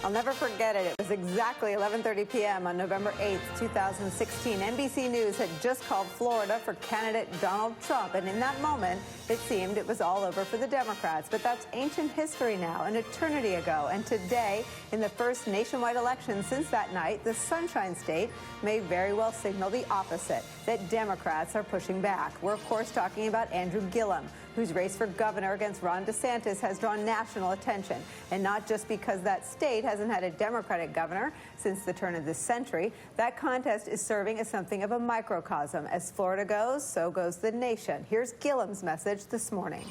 I'll never forget it. It was exactly 11:30 p.m. on November 8th, 2016. NBC News had just called Florida for candidate Donald Trump, and in that moment, it seemed it was all over for the Democrats. But that's ancient history now, an eternity ago. And today, in the first nationwide election since that night, the Sunshine State may very well signal the opposite, that Democrats are pushing back. We're, of course, talking about Andrew Gillum, whose race for governor against Ron DeSantis has drawn national attention. And not just because that state hasn't had a Democratic governor since the turn of this century. That contest is serving as something of a microcosm. As Florida goes, so goes the nation. Here's Gillum's message this morning.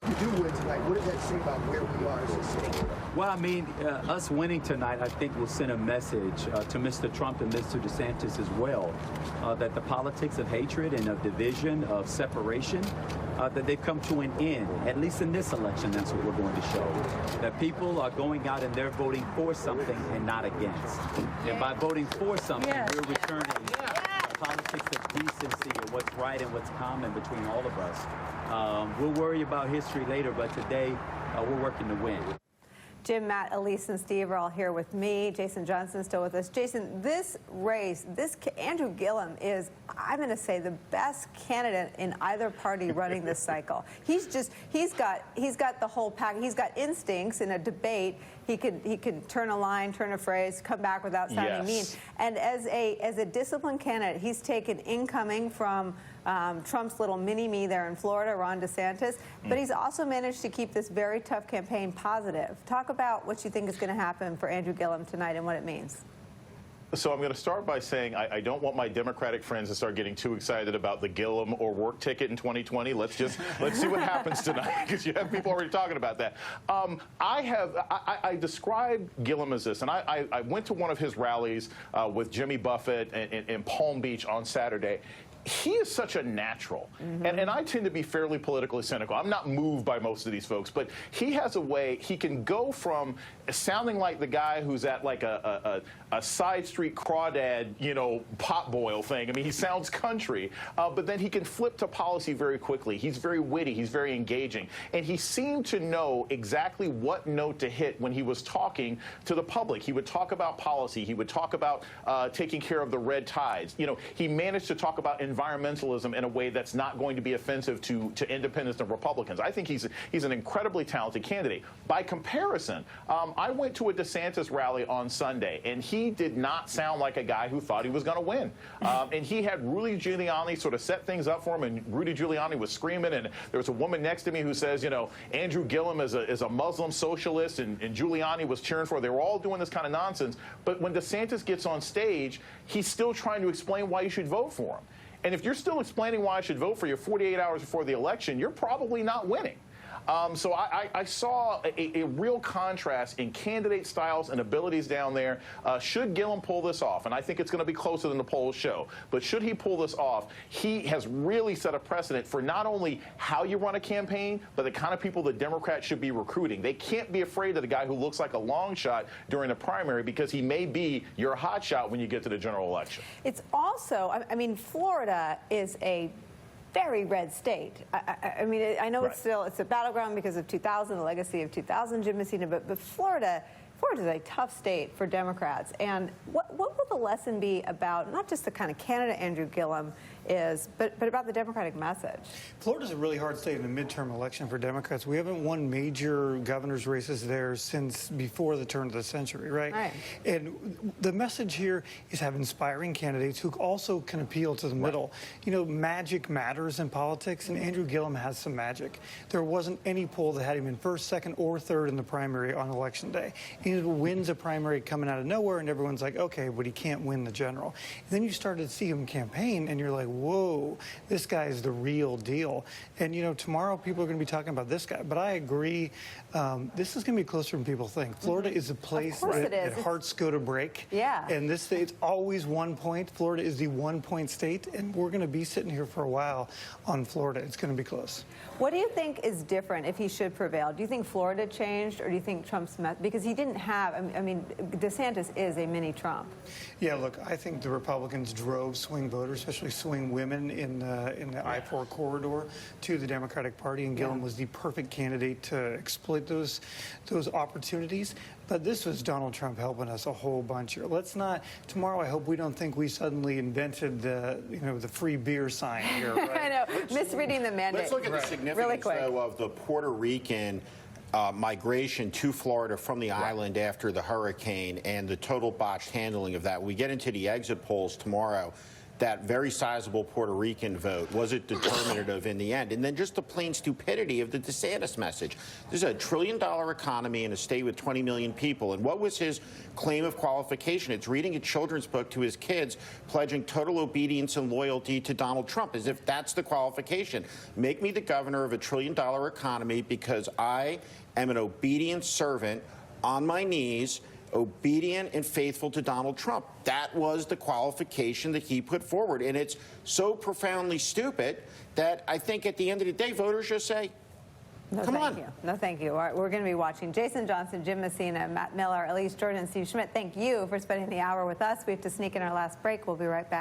You do win tonight. What does that say about where we are as a state? Well, I mean, us winning tonight, I think, will send a message to Mr. Trump and Mr. DeSantis as well, that the politics of hatred and of division, of separation, that they've come to an end. At least in this election, that's what we're going to show. That people are going out and they're voting for something and not against. And by voting for something, we're returning politics of decency and what's right and what's common between all of us. We'll worry about history later, but today we're working to win. Jim, Matt, Elise, and Steve are all here with me. Jason Johnson's still with us. Jason, this race, Andrew Gillum is, I'm going to say, the best candidate in either party running this cycle. He's got the whole pack. He's got instincts in a debate. He could turn a line, turn a phrase, come back without sounding mean. And as a disciplined candidate, he's taken incoming from Trump's little mini-me there in Florida, Ron DeSantis, but he's also managed to keep this very tough campaign positive. Talk about what you think is going to happen for Andrew Gillum tonight and what it means. So I'm going to start by saying I don't want my Democratic friends to start getting too excited about the Gillum or work ticket in 2020. Let's see what happens tonight, because you have people already talking about that. I described Gillum as this, and I went to one of his rallies with Jimmy Buffett in Palm Beach on Saturday. He is such a natural, and I tend to be fairly politically cynical. I'm not moved by most of these folks, but he has a way, he can go from sounding like the guy who's at like a side street crawdad, you know, pot boil thing. I mean, he sounds country, but then he can flip to policy very quickly. He's very witty, he's very engaging, and he seemed to know exactly what note to hit when he was talking to the public. He would talk about policy, he would talk about taking care of the red tides. You know, he managed to talk about environmentalism in a way that's not going to be offensive to independents and Republicans. I think he's an incredibly talented candidate. By comparison, I went to a DeSantis rally on Sunday, and he did not sound like a guy who thought he was going to win. And he had Rudy Giuliani sort of set things up for him, and Rudy Giuliani was screaming, and there was a woman next to me who says, you know, Andrew Gillum is a Muslim socialist, and Giuliani was cheering for her. They were all doing this kind of nonsense. But when DeSantis gets on stage, he's still trying to explain why you should vote for him. And if you're still explaining why I should vote for you 48 hours before the election, you're probably not winning. So I saw a real contrast in candidate styles and abilities down there. Should Gillum pull this off, and I think it's going to be closer than the polls show, but should he pull this off, he has really set a precedent for not only how you run a campaign, but the kind of people the Democrats should be recruiting. They can't be afraid of the guy who looks like a long shot during the primary, because he may be your hot shot when you get to the general election. It's also, I mean, Florida is a very red state. I mean, I know it's a battleground because of 2000, the legacy of 2000, Jim Messina, but Florida's a tough state for Democrats. And what will the lesson be about not just the kind of candidate Andrew Gillum is, but about the Democratic message? Florida's a really hard state in the midterm election for Democrats. We haven't won major governor's races there since before the turn of the century, right? And the message here is have inspiring candidates who also can appeal to the middle. You know, magic matters in politics, and Andrew Gillum has some magic. There wasn't any poll that had him in first, second, or third in the primary on election day. He wins a primary coming out of nowhere, and everyone's like, okay, but he can't win the general. And then you started to see him campaign, and you're like, whoa, this guy is the real deal. And, you know, tomorrow people are going to be talking about this guy. But I agree, this is going to be closer than people think. Florida is a place that hearts go to break. Yeah. And this state's always 1 point. Florida is the 1 point state, and we're going to be sitting here for a while on Florida. It's going to be close. What do you think is different if he should prevail? Do you think Florida changed, or do you think Trump's because he didn't have, I mean, DeSantis is a mini Trump. Yeah, look, I think the Republicans drove swing voters, especially swing women in the I-4 corridor to the Democratic Party, and Gillum was the perfect candidate to exploit those opportunities. But this was Donald Trump helping us a whole bunch here. Let's not, tomorrow I hope we don't think we suddenly invented the, the free beer sign here. Right? I know, misreading the mandate. Let's look at the significance, though, of the Puerto Rican migration to Florida from the island after the hurricane and the total botched handling of that. When we get into the exit polls tomorrow, that very sizable Puerto Rican vote, was it determinative in the end? And then just the plain stupidity of the DeSantis message. This is a $1 trillion economy in a state with 20 million people. And what was his claim of qualification? It's reading a children's book to his kids, pledging total obedience and loyalty to Donald Trump, as if that's the qualification. Make me the governor of a $1 trillion economy because I am an obedient servant on my knees, obedient and faithful to Donald Trump. That was the qualification that he put forward. And it's so profoundly stupid that I think at the end of the day, voters just say, come on. No, thank you. All right, we're going to be watching Jason Johnson, Jim Messina, Matt Miller, Elise Jordan, Steve Schmidt. Thank you for spending the hour with us. We have to sneak in our last break. We'll be right back.